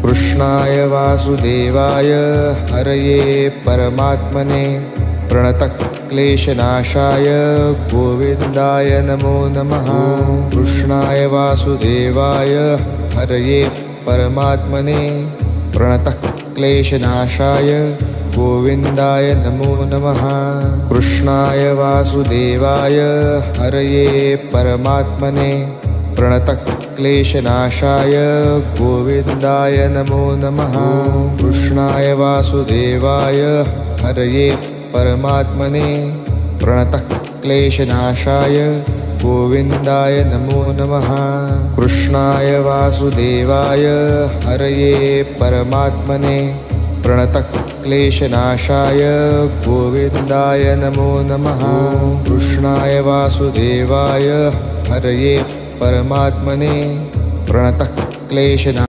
कृष्णाय वासुदेवाय हरये परमात्मने प्रणतक्लेशनाशाय गोविन्दाय नमो नमः। कृष्णाय वासुदेवाय हरये परमात्मने प्रणतक्लेशनाशाय गोविन्दाय नमो नमः। कृष्णाय वासुदेवाय हरये परमात्मने प्रणतक्लेशनाशाय गोविन्दाय नमो नमः। कृष्णाय वासुदेवाय हरये परमात्मने प्रणतक्लेशनाशाय गोविन्दाय नमो नमः। कृष्णाय वासुदेवाय हरये परमात्मने प्रणतक्लेशनाशाय गोविन्दाय नमो नमः। कृष्णाय वासुदेवाय हरये परमात्मने प्रणतक्लेशनाशाय